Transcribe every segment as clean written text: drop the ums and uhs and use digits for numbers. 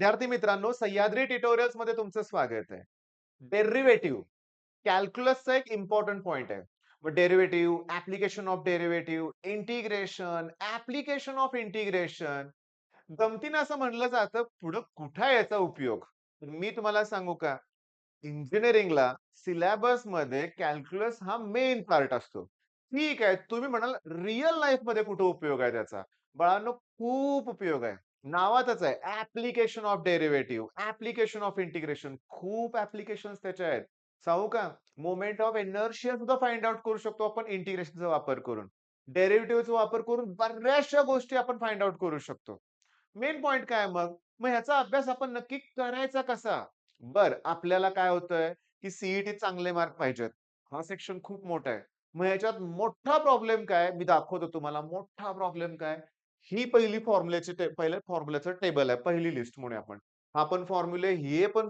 विद्यार्थी मित्रांनो, सह्याद्री ट्युटोरियल्स मध्ये तुमचं स्वागत आहे. डेरिव्हेटिव्ह कॅल्क्युलसचा एक इम्पॉर्टंट पॉइंट आहे. मग derivative, application of derivative, integration, application of integration. गमतीनं असं म्हणलं जातं, पुढं कुठं आहे याचा उपयोग? तर मी तुम्हाला सांगू का? इंजिनिअरिंगला सिलॅबसमध्ये कॅल्क्युलस हा मेन पार्ट असतो. ठीक आहे, तुम्ही म्हणाल रिअल लाईफमध्ये कुठे उपयोग आहे त्याचा? बाळांनो, खूप उपयोग आहे. नावातच आहे application of derivative, application of integration. खूप ॲप्लिकेशन्स त्याचे आहेत. सांगू का? मोमेंट ऑफ इनर्शिया सुद्धा फाइंड आउट करू शकतो आपण इंटिग्रेशनचा वापर करून. डेरिव्हेटिव्हचा वापर करून बऱ्याचशा गोष्टी आपण फाइंड आउट करू शकतो. मेन पॉइंट काय आहे मग? मग ह्याचा अभ्यास आपण नक्की करायचा कसा? आपल्याला काय होतंय, की चांगले मार्क पाहिजेत. हा सेक्शन खूप मोठा आहे. मग ह्याच्यात मोठा प्रॉब्लेम काय? मी दाखवतो तुम्हाला मोठा प्रॉब्लेम काय? ही पहिल्या फॉर्म्युल्याचं टेबल आहे. पहिली लिस्ट म्हणूया आपण. हा पण फॉर्म्युले, हे पण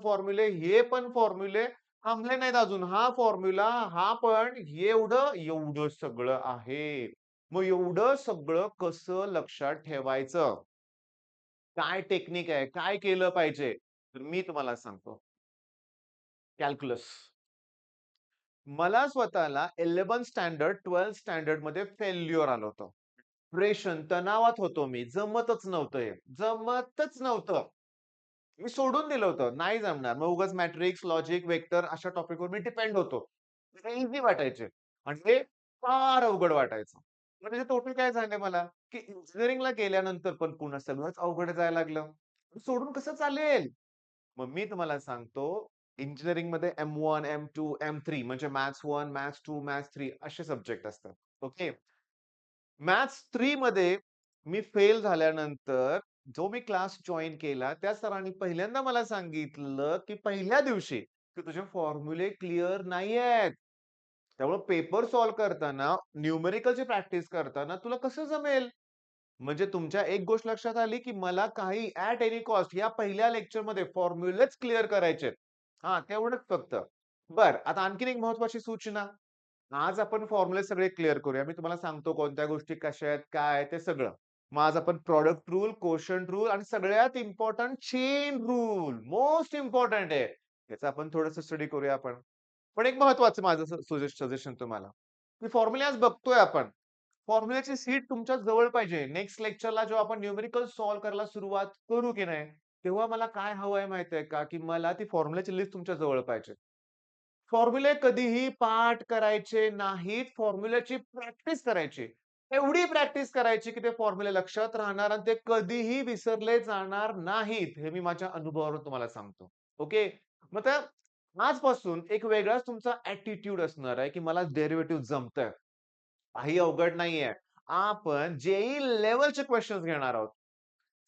फॉर्म्युले थांबले नाहीत अजून. हा फॉर्म्युला, हा पण एवढं सगळं आहे. मग एवढं सगळं कसं लक्षात ठेवायचं? काय टेक्निक आहे? काय केलं पाहिजे? तर मी तुम्हाला सांगतो. कॅल्क्युलस. मला स्वतःला 11 स्टँडर्ड, 12 स्टँडर्डमध्ये फेल्युअर आलं होतं. डिप्रेशन, तणावात होतो मी. जमतच नव्हतं हे. जमतच नव्हतं. मी सोडून दिलं होतं. नाही जमणार. मग उगाच मॅट्रिक्स, लॉजिक, वेक्टर अशा टॉपिकवर मी डिपेंड होतो. इझी वाटायचे आणि हे फार अवघड वाटायचं. मग त्याचे तोटे काय झाले मला, की इंजिनिअरिंगला गेल्यानंतर पण पुन्हा सगळंच अवघड जायला लागलं. सोडून कसं चालेल? मग मी तुम्हाला सांगतो, इंजिनिअरिंगमध्ये M1, M2, M3 म्हणजे मॅथ्स 1, मॅथ्स 2, मॅथ्स 3 असे सब्जेक्ट असतात. ओके. मॅथ्स 3 मध्ये मी फेल झाल्यानंतर जो मी क्लास जॉइन केला, त्या सरांनी पहिल्यांदा मला सांगितलं, की पहिल्या दिवशी, की तुझे फॉर्म्युले क्लिअर नाहीयेत. त्यामुळे पेपर सॉल्व्ह करताना, न्यूमेरिकलची प्रॅक्टिस करताना तुला कसं जमेल? म्हणजे तुमच्या एक गोष्ट लक्षात आली, की मला काही ॲट एनी कॉस्ट या पहिल्या लेक्चरमध्ये फॉर्म्युलेच क्लिअर करायचेत. हां, तेवढंच फक्त. आता आणखीन एक महत्त्वाची सूचना. आज आपण फॉर्म्युले सगळे क्लिअर करूया. मी तुम्हाला सांगतो कोणत्या गोष्टी कशा आहेत, काय आहे ते सगळं. मग आज आपण प्रॉडक्ट रूल, कोशंट रूल आणि सगळ्यात important chain rule most important आहे. याचं आपण थोडंसं स्टडी करूया आपण. पण एक महत्त्वाचं माझं सजेशन तुम्हाला, की फॉर्म्युले आज बघतोय आपण. फॉर्म्युल्याची सीट तुमच्या जवळ पाहिजे. नेक्स्ट लेक्चरला जेव्हा आपण न्यूमेरिकल सॉल्व्ह करायला सुरुवात करू की नाही, तेव्हा मला काय हवंय माहितीये का, की मला ती फॉर्म्युल्याची लिस्ट तुमच्या जवळ पाहिजे. फॉर्म्युले कधीही पाठ करायचे नाहीत. फॉर्म्युल्याची प्रॅक्टिस करायची. एवढी प्रॅक्टिस करायची, की ते फॉर्म्युले लक्षात राहणार आणि ते कधीही विसरले जाणार नाहीत. हे मी माझ्या अनुभवावरून तुम्हाला सांगतो. ओके. मग त्या आजपासून एक वेगळाच तुमचा ॲटिट्यूड असणार आहे, की मला डेरिव्हेटिव्ह जमतंय. काही अवघड नाहीये. आपण जेईई लेव्हलचे क्वेशन्स घेणार आहोत.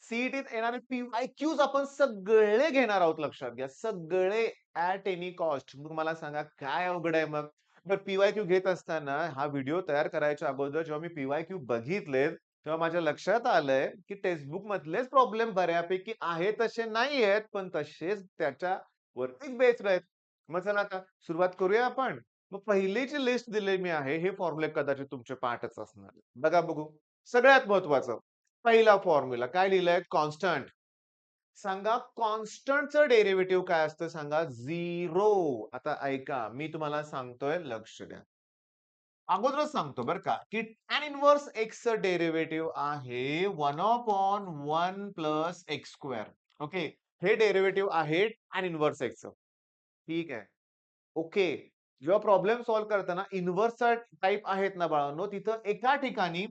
सीईटीत येणारे पी-वाय-क्यूज आपण सगळे घेणार आहोत लक्षात घ्या. सगळे ॲट एनी कॉस्ट. मग मला सांगा काय अवघड आहे मग? तर पी-वाय-क्यू घेत असताना हा व्हिडिओ तयार करायच्या अगोदर जेव्हा मी पी-वाय-क्यू बघितलेत, तेव्हा माझ्या लक्षात आलंय, की टेक्स्टबुक मधलेच प्रॉब्लेम बऱ्यापैकी आहे तसे नाहीयेत, पण तसेच त्याच्यावरतीच बेस्ड आहेत. मग चला आता सुरुवात करूया आपण. मग पहिली जी लिस्ट दिली मी आहे, हे फॉर्म्युले कदाचित तुमचे पाठच असणार आहेत. बघा बघू. सगळ्यात महत्वाचं पहिला फॉर्म्युला काय लिहिलंय? कॉन्स्टंट. सांगा कॉन्स्टंटचं डेरिव्हेटिव्ह काय असतं सांगा? 0. आता ऐका, मी तुम्हाला सांगतोय लक्ष द्या. अगोदरच सांगतो बरं का, की टॅन इन्व्हर्स एक्सचं डेरिव्हेटिव्ह आहे 1/1 प्लस एक्स स्क्वेअर. ओके. हे डेरिव्हेटिव्ह आहे टॅन इन्व्हर्स एक्सचं. ठीक आहे. ओके. जेव्हा प्रॉब्लेम सॉल्व्ह करताना इन्व्हर्सचा टाइप आहेत ना बाळांनो, तिथं एका ठिकाणी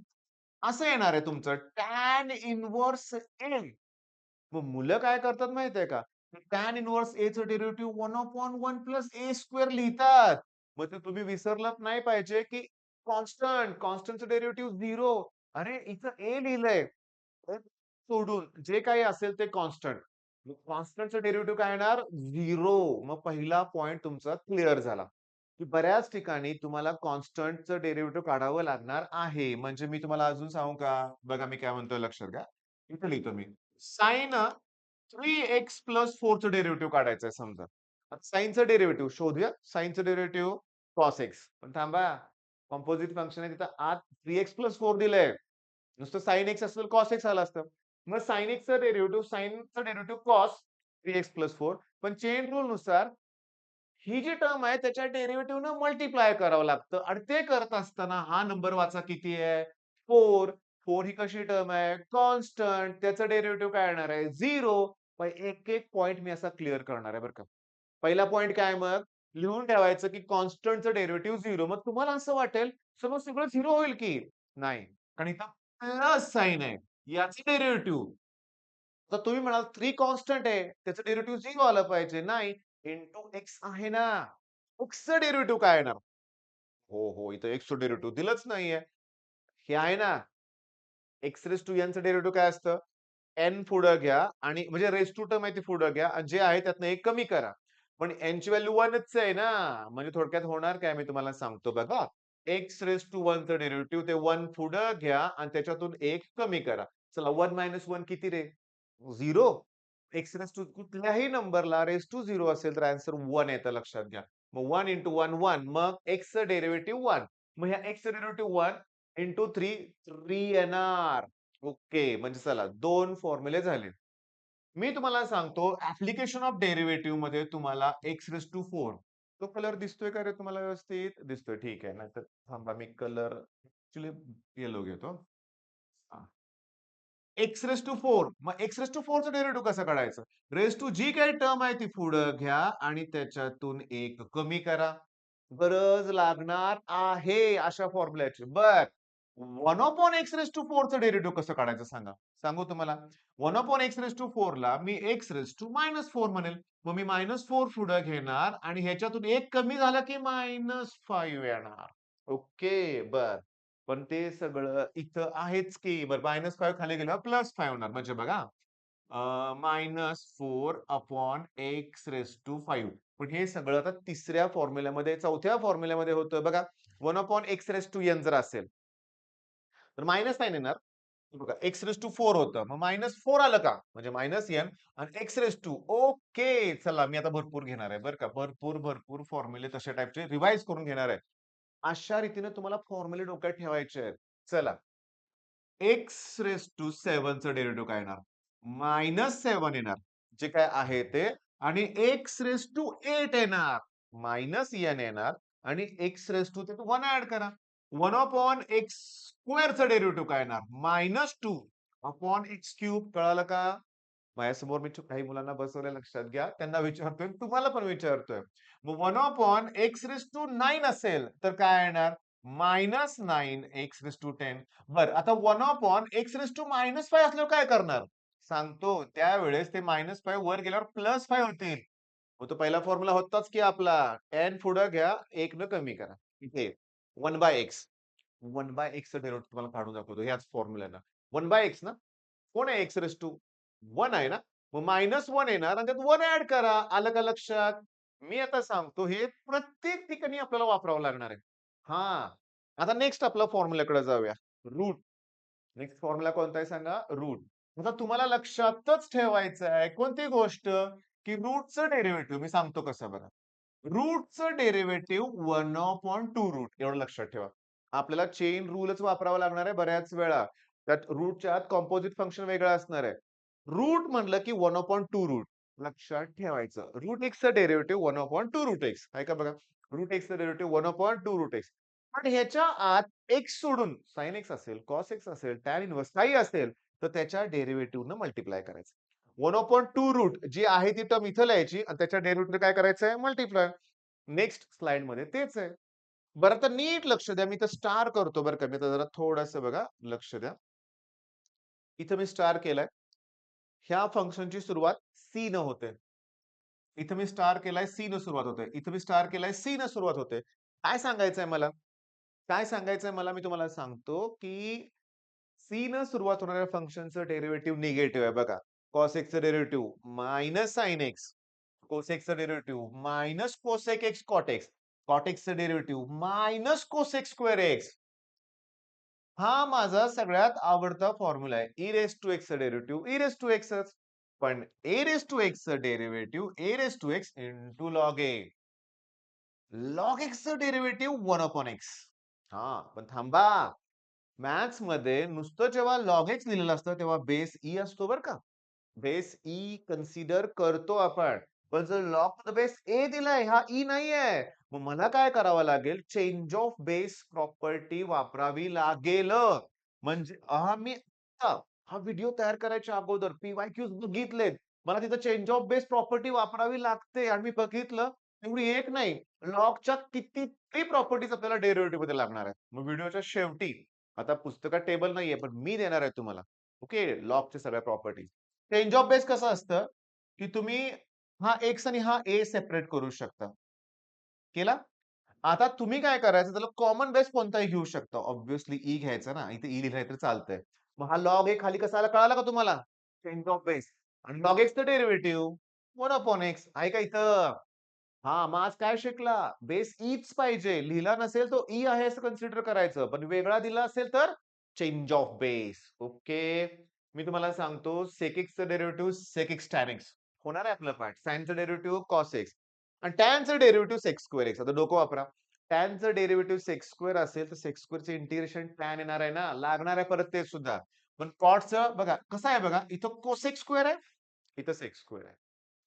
असं येणार आहे तुमचं टॅन इन्व्हर्स ए. मग मुलं काय करतात माहितीये का? टॅन इन्व्हर्स एचं डेरिव्हेटिव्ह 1/1 प्लस ए स्क्वेअर लिहितात. मग ते तुम्ही विसरलात नाही पाहिजे, की कॉन्स्टंटचं डेरिव्हेटिव्ह 0. अरे इथं ए लिहिलंय. तर सोडून जे काही असेल ते कॉन्स्टंट. मग कॉन्स्टंटचं डेरिव्हेटिव्ह काय येणार? 0. मग पहिला पॉइंट तुमचा क्लिअर झाला. की बऱ्याच ठिकाणी तुम्हाला कॉन्स्टंटचं डेरिव्हेटिव्ह काढावं लागणार आहे. म्हणजे मी तुम्हाला अजून सांगू का? बघा मी काय म्हणतोय लक्षात घ्या. इथे लिहितो मी. साइन 3x प्लस 4 चं डेरिव्हेटिव्ह काढायचं आहे समजा. आता साइनचं डेरिव्हेटिव्ह शोधूया. साइनचं डेरिव्हेटिव्ह cos x. पण थांबा, कंपोझिट फंक्शन आहे तिथं आत 3x प्लस 4 दिलंय. नुसतं sin x असेल cos x आलं असतं. मग sin x चं डेरिव्हेटिव्ह, sinचं डेरिव्हेटिव्ह cos 3x+4 पण चेन रूल नुसार ही जी टर्म आहे त्याच्या डेरिव्हेटिव्हनं मल्टिप्लाय करावं लागतं आणि ते करत असताना हा नंबर वाचा किती आहे? 4. 4 ही कशी टर्म आहे? कॉन्स्टंट. त्याचं डेरिव्हेटिव्ह काय येणार आहे? 0. मग एक-एक पॉइंट मी असा क्लिअर करणार आहे बरं का. पहिला पॉइंट काय मग? लिहून ठेवायचं की कॉन्स्टंटचं डेरिव्हेटिव्ह 0. मग तुम्हाला असं वाटेल, सर मग सगळं 0 होईल की? नाही. कारण इथं प्लस साइन आहे. याचं डेरिव्हेटिव्ह तर तुम्ही म्हणाल 3 कॉन्स्टंट आहे. त्याचं डेरिव्हेटिव्ह 0 आलं पाहिजे. नाही. इंटू एक्स आहे ना. एक्सचं डेरिव्हेटिव्ह काय येणार? हो, हो. इथं एक्सचं डेरिव्हेटिव्ह दिलंच नाहीये. हे आहे ना, एक्स रेज टू एनचं डेरिव्हेटिव्ह काय असतं? एन पुढं घ्या आणि म्हणजे रेज टू टर्म आहे ती पुढं घ्या आणि जे आहे त्यातनं एक कमी करा. पण एनची व्हॅल्यू 1च आहे ना. म्हणजे थोडक्यात होणार काय मी तुम्हाला सांगतो बघा. एक्स रेज टू 1चं डेरिव्हेटिव्ह ते 1 पुढं घ्या आणि त्याच्यातून 1 कमी करा. चला 1 - 1 किती रे? 0. एक्स रेज टू कुठल्याही नंबरला रेज टू 0 असेल तर आन्सर 1 येतं लक्षात घ्या. मग 1 * 1 1 मग एक्सचं डेरिव्हेटिव्ह 1. मग ह्या एक्सचं डेरिव्हेटिव्ह 1 * 3 3 येणार. ओके. म्हणजे चला 2 फॉर्म्युले झाले. मी तुम्हाला सांगतो ॲप्लिकेशन ऑफ डेरिव्हेटिव्ह मध्ये तुम्हाला एक्स रेज टू 4 तो कलर दिसतोय का रे तुम्हाला व्यवस्थित? दिसतोय. ठीक आहे. नाहीतर थांबा मी कलर ॲक्चुअली येलो घेतो. हां. एक्स रेज टू 4 मग एक्स रेज टू 4 चं डेरिव्हेटिव्ह कसं काढायचं? रेज टू जी काही टर्म आहे ती पुढं घ्या आणि त्याच्यातून 1 कमी करा. गरज लागणार आहे अशा फॉर्म्युल्याची. बरं 1/x रेज टू 4 चं डेरिव्हेटिव्ह कसं काढायचं सांगा? सांगू तुम्हाला? 1/x रेज टू 4 ला मी x रेज टू -4 म्हणेल. मग मी -4 पुढं घेणार आणि ह्याच्यातून 1 कमी झाला की -5 येणार. ओके. बरं. पण ते सगळं इथं आहेच की. बरं -5 खाली गेल्यावर +5 होणार. म्हणजे बघा -4 अपॉन एक्स रेज टू 5. पण हे सगळं आता तिसऱ्या फॉर्म्युल्यामध्ये, चौथ्या फॉर्म्युल्यामध्ये होतं बघा. 1/x रेज टू n जर असेल, तर -9 येणार. हे बघा एक्स रेज टू 4 होतं. मग -4 आलं का? म्हणजे -n आणि एक्स रेज टू ओके. चला मी आता भरपूर घेणार आहे बरं का. भरपूर फॉर्म्युले तशा टाइपचे रिवाईज करून घेणार आहे. अशा रीतीने तुम्हाला फॉर्म्युले डोक्यात ठेवायचे आहेत. चला. एक्स रेज टू 7 चं डेरिव्हेटिव्ह काय येणार? -7 येणार. जे काय आहे ते आणि एक्स रेज टू 8 येणार. -n येणार आणि एक्स रेज टू ते 1 ॲड करा. 1/x स्क्वेअर चं डेरिव्हेटिव्ह काय येणार? -2 अपॉन एक्स क्यूब कळालं का? माझ्यासमोर मी काही मुलांना बसवलंय लक्षात घ्या. त्यांना विचारतोय, तुम्हाला पण विचारतोय. मग 1/(x⁹ असेल तर काय येणार? -9(x⁻10). बरं आता 1/(x⁻5) असल्यावर काय करणार? सांगतो. त्यावेळेस ते -5 वर गेल्यावर +5 होतील. मग तो पहिला फॉर्म्युला होताच की आपला n पुढं घ्या, 1 न कमी करा. इथे 1/x. 1/xचं डेरिव्हेटिव्ह तुम्हाला काढून दाखवतो ह्याच फॉर्म्युल्यानं. 1/x ना? कोण आहे x⁻1 आहे ना? मग -1 येणार आणि त्यात 1 ॲड करा. आलं का लक्षात? मी आता सांगतो हे प्रत्येक ठिकाणी आपल्याला वापरावं लागणार आहे. हां. आता नेक्स्ट आपल्या फॉर्म्युल्याकडे जाऊया. रूट. नेक्स्ट फॉर्म्युला कोणता आहे सांगा? रूट. आता तुम्हाला लक्षातच ठेवायचं आहे कोणती गोष्ट? की रूटचं डेरिव्हेटिव्ह मी सांगतो कसं बघा. रूटचं डेरिव्हेटिव्ह 1/2 रूट एवढं लक्षात ठेवा. आपल्याला चेन रूलच वापरावा लागणार आहे बऱ्याच वेळा. त्यात रूटच्या आत कंपोझिट फंक्शन वेगळं असणार आहे. रूट म्हणलं की 1/2 रूट लक्षात ठेवायचं. रूट एक्सचं डेरिव्हेटिव्ह 1/2 रूट एक्स. आहे का बघा? रूट एक्सचं डेरिव्हेटिव्ह 1/2 रूट एक्स. पण ह्याच्या आत एक्स सोडून साइन एक्स असेल, कॉस एक्स असेल, टॅन इन्व्हर्स काही असेल, तर त्याच्या डेरिव्हेटिव्हनं मल्टिप्लाय करायचं. 1/2 रूट जी आहे ती टर्म इथं लिहायची आणि त्याच्या डेरिव्हेटिव्ह काय करायचंय? मल्टिप्लाय. नेक्स्ट स्लाइडमध्ये तेच आहे. बरं आता नीट लक्ष द्या. मी इथं स्टार करतो बरं का. मी आता जरा थोडंसं बघा लक्ष द्या. इथं मी स्टार केलाय. ह्या फंक्शनची सुरुवात सी न होते. इथं मी स्टार केलाय सी न सुरुवात होते. इथं मी स्टार केलाय सी न सुरुवात होते. काय सांगायचंय मला? काय सांगायचंय मला मी तुम्हाला सांगतो, की सी न सुरुवात होणाऱ्या फंक्शनचं डेरिव्हेटिव्ह निगेटिव्ह आहे बघा. कॉस एक्सचं डेरिव्हेटिव्ह मायनस साइन एक्स. कोसेकचं derivative minus cosec x cot x. Cot एक्सचं derivative minus cosec square x. हा माझा सगळ्यात आवडता फॉर्म्युला आहे. ई रेज टू एक्सचं डेरिव्हेटिव्ह ई रेज टू एक्सच. पण ए रेज टू एक्सचं derivative a raise to x into log a. Log एक्सचं डेरिव्हेटिव्ह 1/x. हां, पण थांबा. मॅथ्समध्ये नुसतं जेव्हा लॉग एक्स लिहिलेलं असतं तेव्हा बेस ई असतो बरं का. बेस ई कन्सिडर करतो आपण. पण जर लॉग बेस ए दिलाय, हा ई नाहीये. मग मला काय करावं लागेल? चेंज ऑफ बेस प्रॉपर्टी वापरावी लागेल. म्हणजे मी आता हा व्हिडिओ तयार करायच्या अगोदर पी-वाय-क्यूज बघितलेत. मला तिथं चेंज ऑफ बेस प्रॉपर्टी वापरावी लागते आणि मी बघितलं एवढी एक नाही, लॉगच्या कितीतरी प्रॉपर्टीज आपल्याला डेरिव्हेटिव्हमध्ये लागणार आहेत. मग व्हिडिओच्या शेवटी आता पुस्तकात टेबल नाहीये, पण मी देणार आहे तुम्हाला. ओके, लॉगच्या सगळ्या प्रॉपर्टीज. चेंज ऑफ बेस कसं असतं, की तुम्ही हा एक्स आणि हा ए सेपरेट करू शकता. केला? आता तुम्ही काय करायचं, त्याला कॉमन बेस कोणताही घेऊ शकता. ऑब्व्हियसली ई घ्यायचा ना, इथे ई लिहिलंय तर चालतंय. मग हा लॉग ए खाली कसा आला कळाला का तुम्हाला? चेंज ऑफ बेस आणि लॉग एक्सचं डेरिव्हेटिव्ह 1 अपॉन एक्स आहे का इथं? हां, मग आज काय शिकला? बेस ईच पाहिजे. लिहिला नसेल तो ई आहे असं कन्सिडर करायचं. पण वेगळा दिला असेल तर चेंज ऑफ बेस. ओके. मी तुम्हाला सांगतो सेक एक्सचं derivative sec x tan x होणार आहे आपलं पाठ. साइनचं डेरिव्हेटिव्ह कॉस एक्स आणि टॅनचं डेरिव्हेटिव्ह सेक स्क्वेअर एक्स. आता डोकं वापरा. टॅनचं डेरिव्हेटिव्ह सेक स्क्वेअर असेल तर सेक स्क्वेअरचं इंटिग्रेशन टॅन येणार आहे ना, लागणार आहे परत ते सुद्धा. पण कॉटचं बघा कसं आहे बघा, इथं कोसेक स्क्वेअर आहे, इथं सेक स्क्वेअर आहे.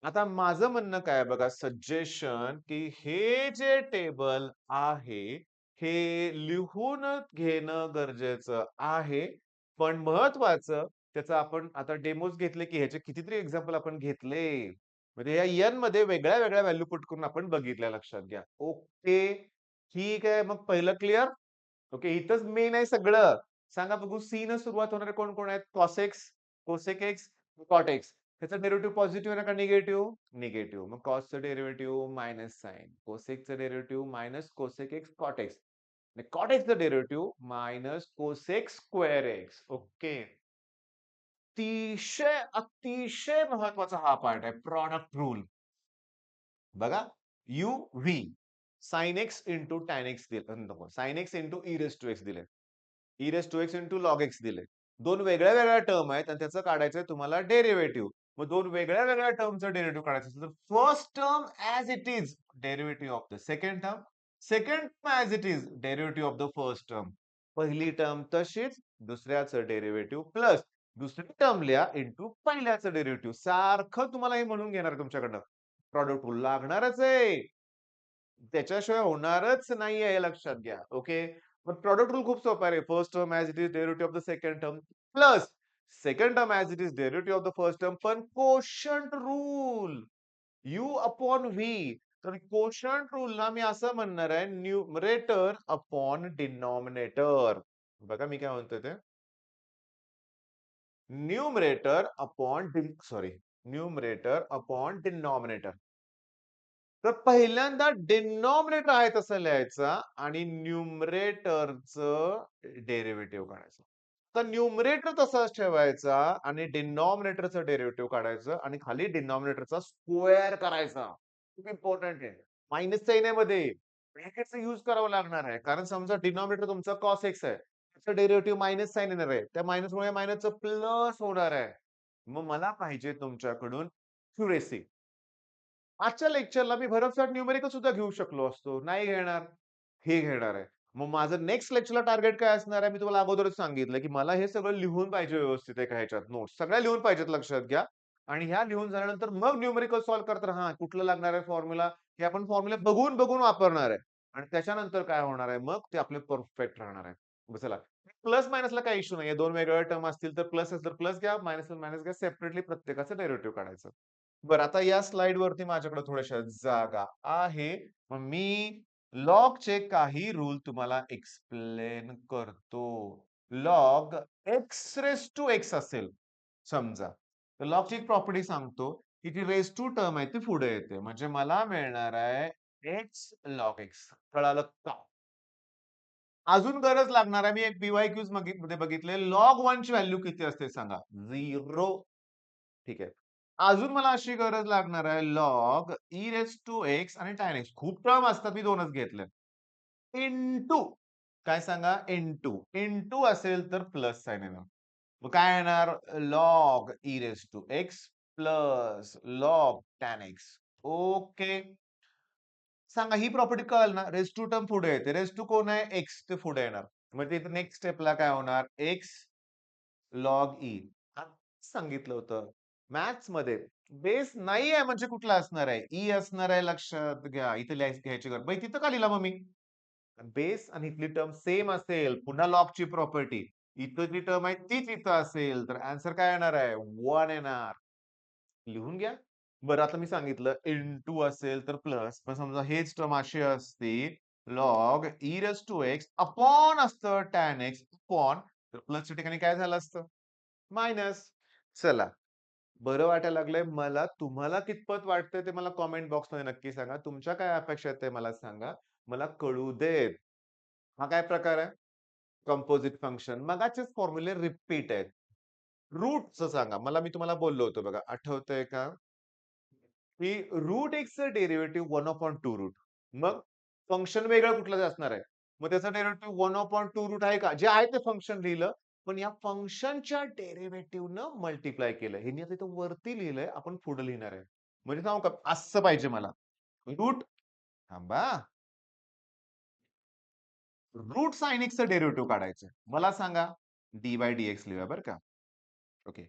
आता माझं म्हणणं काय आहे बघा, सजेशन की हे जे टेबल आहे, हे लिहून घेणं गरजेचं आहे. पण महत्वाचं त्याचं आपण आता डेमोज घेतले, की ह्याचे कितीतरी एक्झाम्पल आपण घेतले. म्हणजे या एन मध्ये वेगळ्या-वेगळ्या व्हॅल्यू पुट करून आपण बघितल्या लक्षात घ्या. ओके. ठीक आहे. मग पहिलं क्लिअर? ओके. इथंच मेन आहे सगळं. सांगा बघू सी न सुरुवात होणारे कोण-कोण आहेत? Cos x, cosec x, cot x. त्याचा डेरिव्हेटिव्ह पॉझिटिव्ह आहे का निगेटिव्ह? निगेटिव्ह. मग कॉसचं डेरिव्हेटिव्ह मायनस साइन. कोसेकचं derivative minus cosec x cot x. आणि कॉट एक्सचं derivative minus cosec square x. Okay. अतिशय महत्वाचा हा पार्ट आहे. Product rule. बघा u v sine x into tan x दिलं, sine x into e raise to x दिले, e raise to x into log x दिले. दोन वेगळ्या वेगळ्या टर्म आहेत आणि त्याचं काढायचंय तुम्हाला डेरिव्हेटिव्ह. मग दोन वेगळ्या वेगळ्या टर्मचं डेरिव्हेटिव्ह काढायचं असेल तर first term as it is derivative of the second term, second term as it is derivative of the first term. पहिली टर्म तशीच, दुसऱ्याचं डेरिव्हेटिव्ह प्लस दुसरी टर्म लिहा इंटू पहिल्याचं डेरिव्हेटिव्ह. सारखं तुम्हाला हे म्हणून घेणार तुमच्याकडनं. प्रॉडक्ट रूल लागणारच आहे. त्याच्याशिवाय होणारच नाहीये हे लक्षात घ्या. ओके. पण प्रॉडक्ट रूल खूप सोपा आहे. First term as it is derivative of the second term plus second term as it is derivative of the first term पण quotient rule u upon v. तर कोशंट रूलला मी असं म्हणणार आहे न्यूमरेटर अपॉन डिनॉमिनेटर. बघा मी काय म्हणतोय ते. Numerator upon denominator. तर पहिल्यांदा डिनॉमिनेटर आहे तसं लिहायचा आणि न्यूमरेटरचं डेरिव्हेटिव्ह काढायचं. तर न्यूमरेटर तसाच ठेवायचा आणि डिनॉमिनेटरचं डेरिव्हेटिव्ह काढायचं आणि खाली डिनॉमिनेटरचा स्क्वेअर करायचा. खूप इम्पॉर्टंट आहे. मायनस साइन आहे मध्ये. ब्रॅकेटचा यूज करावा लागणार आहे. कारण समजा डिनॉमिनेटर तुमचा कॉस एक्स आहे. त्याचं डेरिव्हेटिव्ह मायनस साइन येणार आहे. त्या मायनसमुळे मायनसचं प्लस होणार आहे. मग मला पाहिजे तुमच्याकडून क्युरेसी. आजच्या लेक्चरला मी भरमसाठ न्यूमेरिकल सुद्धा घेऊ शकलो असतो. नाही घेणार. हे घेणार आहे. मग माझं नेक्स्ट लेक्चरला टार्गेट काय असणार आहे? मी तुम्हाला अगोदरच सांगितलं, की मला हे सगळं लिहून पाहिजे व्यवस्थित एका ह्याच्यात नोट्स. सगळ्या लिहून पाहिजेत लक्षात घ्या. आणि ह्या लिहून झाल्यानंतर मग न्यूमेरिकल सॉल्व्ह करताना कुठलं लागणार आहे फॉर्म्युला हे आपण फॉर्म्युला बघून वापरणार आहे. आणि त्याच्यानंतर काय होणार आहे मग ते आपले परफेक्ट राहणार आहे. चला. प्लस मायनसला काही इश्यू नाहीये. 2 वेगवेगळ्या टर्म असतील तर प्लस असेल तर प्लस घ्या, मायनस असेल मायनस घ्या. सेपरेटली प्रत्येकाचं डेरिव्हेटिव्ह काढायचं. बरं आता या स्लाइड वरती माझ्याकडे थोड्याशा जागा आहे. मग मी लॉगचे काही रूल तुम्हाला एक्सप्लेन करतो. Log x raise to x असेल समजा. तर लॉगची एक प्रॉपर्टी सांगतो, की जी रेस टू टर्म आहे ती पुढे येते. म्हणजे मला मिळणार आहे एक्स लॉग एक्स. कळालं का? अजून गरज लागणार आहे. मी एक पी-वाय-क्यूज मध्ये बघितले. लॉग 1 ची व्हॅल्यू किती असते सांगा? 0. ठीक आहे. अजून मला अशी गरज लागणार आहे log e raise to x आणि टॅन एक्स. खूप टर्म असतात मी 2च घेतले. इंटू काय सांगा? इंटू असेल तर प्लस साइन येणार. मग काय येणार? Log e raise to x plus log tan x. Okay. सांगा ही प्रॉपर्टी कळेल ना? रेस टू टर्म पुढे येते. रेस टू कोण आहे? एक्स ते पुढे येणार. म्हणजे इथे नेक्स्ट स्टेपला काय होणार? X log E. सांगितलं होतं. मॅथ्स मध्ये बेस नाही आहे म्हणजे कुठला असणार आहे? ई असणार आहे, लक्षात घ्या. इथे घ्यायची गरज. बाई तिथं का लिहिला मग मी? बेस आणि इथली टर्म सेम असेल, पुन्हा लॉगची प्रॉपर्टी. इथं जी टर्म आहे तीच इथं असेल, तर आन्सर काय येणार आहे? 1 येणार. लिहून घ्या. बरं आता मी सांगितलं इंटू असेल तर प्लस, पण समजा हेच टर्म अशी असती, log e raise to x upon असतं टॅन एक्स अपॉन, तर प्लसच्या ठिकाणी काय झालं असतं? मायनस. चला, बरं वाटायला लागलंय मला. तुम्हाला कितपत वाटतंय ते मला कमेंट बॉक्समध्ये नक्की सांगा. तुमच्या काय अपेक्षा आहेत ते मला सांगा. मला कळू देत. हा काय प्रकार आहे? Composite function. मगाचेच फॉर्म्युले रिपीट आहेत. रूटचं सांगा. मी तुम्हाला बोललो होतो बघा. आठवतंय का? की रूट एक्सचं डेरिव्हेटिव्ह 1/2 रूट. मग फंक्शन वेगळं कुठलं असणार आहे. मग त्याचा डेरिव्हेटिव्ह 1/2 रूट आहे का? जे आहे ते फंक्शन लिहिलं. पण या फंक्शनच्या डेरिव्हेटिव्हनं मल्टिप्लाय केलं. हे मी आता इथं वरती लिहिलंय. आपण पुढे लिहिणार आहे. म्हणजे सांगू का? असं पाहिजे मला. रूट थांबा. रूट साइन एक्सचं डेरिव्हेटिव्ह काढायचं. मला सांगा. डी बाय डीएक्स लिहूया बरं का. ओके.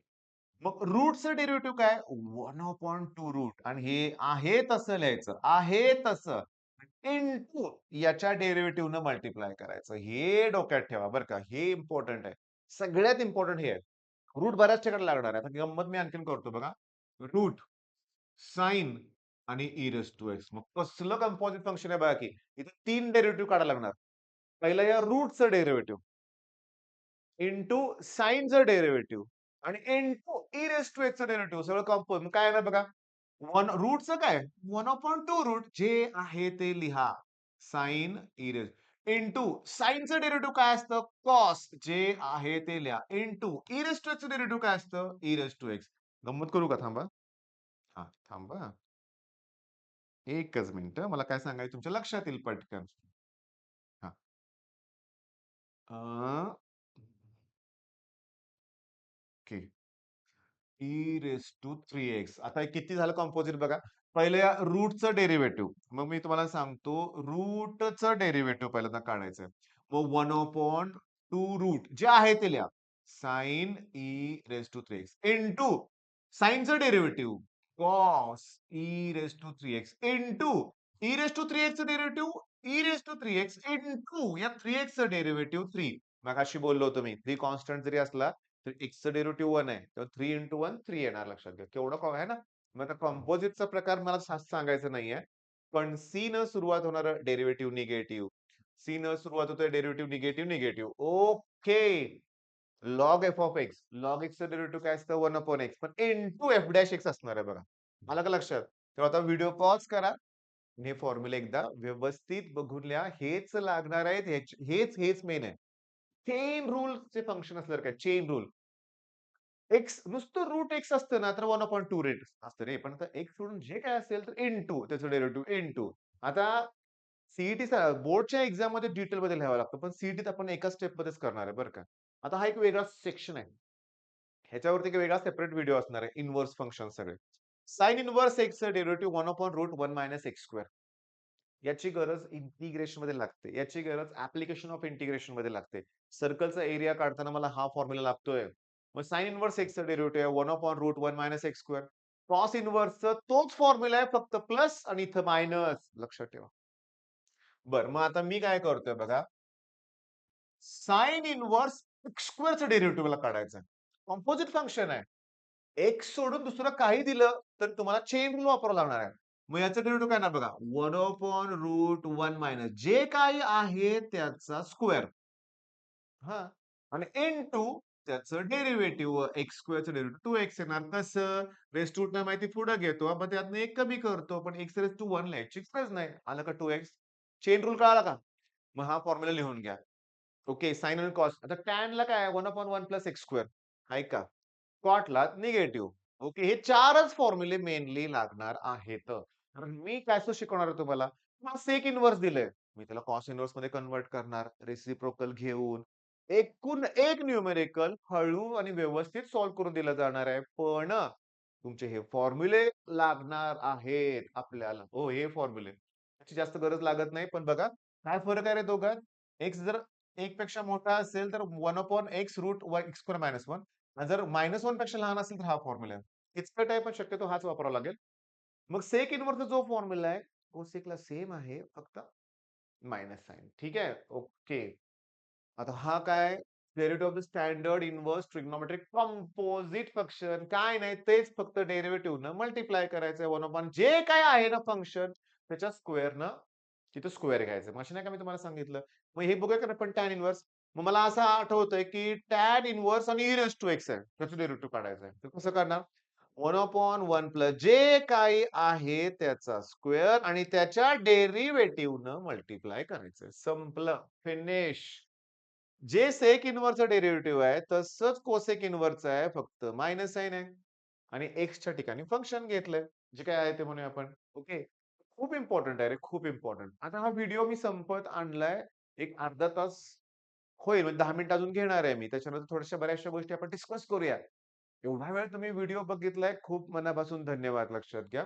मग रूटचं डेरिव्हेटिव्ह काय? 1/2 रूट आणि हे आहे तसं लिहायचं. आहे तसं. इंटू याच्या डेरिव्हेटिव्हनं मल्टिप्लाय करायचं. हे डोक्यात ठेवा बरं का. हे इम्पॉर्टंट आहे. सगळ्यात इम्पॉर्टंट हे आहे. रूट बऱ्याच ठिकाणी लागणार आहे. आता गंमत मी आणखीन करतो बघा. रूट, साइन आणि ई रेज टू एक्स. मग कसलं कंपोझिट फंक्शन आहे बघा की. इथे 3 डेरिव्हेटिव्ह काढायला लागणार. पहिलं या रूटचं डेरिव्हेटिव्ह इंटू साइनचं डेरिव्हेटिव्ह आणि इंटू ई रेज टू एक्सचं डेरिव्हेटिव्ह सगळं कंपोज. मग काय येणार बघा. रूटचं काय? 1/2 रूट जे आहे ते लिहा. साइन ई रेज इंटू साइनचं डेरिव्हेटिव्ह काय असतं? कॉस जे आहे ते लिहा. इंटू ई रेज टू एक्सचं डेरिव्हेटिव्ह काय असतं? E raise to x. गंमत करू का? थांबा. हां, थांबा. एकच मिनिटं. मला काय सांगायचं तुमच्या लक्षात येईल पटकन. हां. अ, okay. E raise to 3x. आता हे किती झालं कंपोझिट बघा. पहिले या रूटचं डेरिव्हेटिव्ह. मग मी तुम्हाला सांगतो रूटचं डेरिव्हेटिव्ह पहिल्यांदा काढायचं. मग 1/2 रूट जे आहे ते लिहा. Sine e raise to 3x into साइनचं derivative cos e raise to 3x into e raise to 3x चं derivative e raise to 3x into या 3x चं डेरिव्हेटिव्ह 3. मगाशी बोललो होतो मी 3 कॉन्स्टंट जरी असला तर एक्सचं डेरिव्हेटिव्ह 1 आहे. तर 3 इंटू 1 3 येणार लक्षात घ्या. केवढं आहे ना? मग आता कंपोझिटचा प्रकार मला सांगायचं नाहीये. पण सी न सुरुवात होणारं डेरिव्हेटिव्ह निगेटिव्ह. सी न सुरुवात होतोय derivative negative, negative. Okay. Log f of x. Log एक्सचं डेरिव्हेटिव्ह काय असतं? 1/x. पण इंटू एफ डॅश एक्स असणार आहे बघा. आलं का लक्षात? तेव्हा आता व्हिडिओ पॉज करा. हे फॉर्म्युला एकदा व्यवस्थित बघून लिहा. हेच लागणार आहेत. हेच मेन आहे. चेन रूलचे फंक्शन असल्यावर काय? Chain rule. एक्स नुसतं रूट एक्स असतं ना, तर 1/2 रेट असतं रे. पण आता एक्स सोडून जे काय असेल तर इंटू त्याचं डेरिव्हेटिव्ह इंटू. आता सीईटी बोर्डच्या एक्झाममध्ये डिटेलमध्ये लिहावं लागतं. पण सीईटीत आपण एकाच स्टेपमध्येच करणार आहे बरं का. आता हा एक वेगळा सेक्शन आहे. ह्याच्यावरती एक वेगळा सेपरेट व्हिडिओ असणार आहे. इन्व्हर्स फंक्शन सगळे. साइन इन्व्हर्स एक्सचं डेरिव्हेटिव्ह 1/√1 - x². याची गरज इंटिग्रेशन मध्ये लागते. याची गरज ऍप्लिकेशन ऑफ इंटिग्रेशन मध्ये लागते. सर्कलचा एरिया काढताना मला हा फॉर्म्युला लागतोय. मग साइन इन्व्हर्स एक्सचं डेरिव्हेटिव्ह आहे 1/√1 - x². कॉस इन्व्हर्सचा तोच फॉर्म्युला आहे फक्त प्लस आणि इथं मायनस. लक्षात ठेवा. बरं मग आता मी काय करतोय बघा. साइन इन्व्हर्स x² डेरिव्हेटिव्ह मला काढायचं आहे. कॉम्पोजिट फंक्शन आहे. एक्स सोडून दुसरं काही दिलं तर तुम्हाला चेन रूल वापरावा लागणार आहे. मग याचं डेरिव्हेटिव्ह काय ना बघा 1/√1 मायनस जे काही आहे त्याचा स्क्वेअर. हां. आणि इनटू त्याचं डेरिव्हेटिव्ह x² डेरिव्हेटिव्ह 2x येणार. कसं? रेज टू रूटनं माहिती पुढे घेतो. आपण त्यातनं 1 कमी करतो. पण x⁻1 लिहायचीच गरज नाही. आलं का 2x? चेन रूल कळाला का? मग हा फॉर्म्युला लिहून घ्या. ओके. साइन आणि कॉस. आता टॅनला काय आहे 1/1 + x². आहे का? कॉटला निगेटिव्ह. ओके. हे 4च फॉर्म्युले मेनली लागणार आहेत. कारण मी कसं शिकवणार आहे तुम्हाला? मला सेक इन्व्हर्स दिलंय. मी त्याला कॉस इन्व्हर्स मध्ये कन्व्हर्ट करणार. रेसिप्रोकल घेऊन. एकूण एक न्यूमेरिकल हळू आणि व्यवस्थित सॉल्व्ह करून दिलं जाणार आहे. पण तुमचे हे फॉर्म्युले लागणार आहेत आपल्याला. हो, हे फॉर्म्युले. त्याची जास्त गरज लागत नाही. पण बघा काय फरक आहे रे दोघात? एक्स जर 1 पेक्षा मोठा असेल तर 1/x रूट x² - 1 आणि जर -1 पेक्षा लहान असेल तर हा फॉर्म्युला आहे. किचकट आहे पण शक्यतो हाच वापरावा लागेल. मग सेक इन्व्हर्सचा जो फॉर्म्युला आहे, कोसेकला सेम आहे फक्त मायनस साइन. ठीक आहे? ओके. आता हा काय? Derivative of the standard inverse trigonometric composite function. काय नाही तेच फक्त डेरिव्हेटिव्हनं मल्टिप्लाय करायचंय 1/, जे काय आहे ना फंक्शन त्याच्या स्क्वेअरनं तिथं स्क्वेअर घ्यायचं. मगाशी नाही का मी तुम्हाला सांगितलं. मग हे बघूया का आपण टॅन इन्व्हर्स. मग मला असं आठवतंय की टॅन इन्व्हर्स आणि ई रेज टू एक्स आहे. त्याचं डेरिव्हेटिव्ह काढायचं आहे. तर कसं करणार? 1/1 प्लस जे काही आहे त्याचा स्क्वेअर आणि त्याच्या डेरिव्हेटिव्हनं मल्टिप्लाय करायचंय. संपलं. फिनिश. जे सेक इन्व्हर्सचं डेरिव्हेटिव्ह आहे, तसंच कोसेक इन्व्हर्सचं आहे, फक्त मायनस साइन आहे. आणि एक्सच्या ठिकाणी फंक्शन घेतलंय. जे काय आहे ते म्हणूया आपण. ओके. खूप इम्पोर्टंट आहे रे, खूप इम्पोर्टंट. आता हा व्हिडिओ मी संपत आणलाय. एक अर्धा तास होईल, म्हणजे 10 मिनिटं अजून घेणार आहे मी. त्याच्यानंतर थोड्याशा बऱ्याचशा गोष्टी आपण डिस्कस करूया. एवढा वेळ तुम्ही व्हिडिओ बघितलाय, खूप मनापासून धन्यवाद. लक्षात घ्या.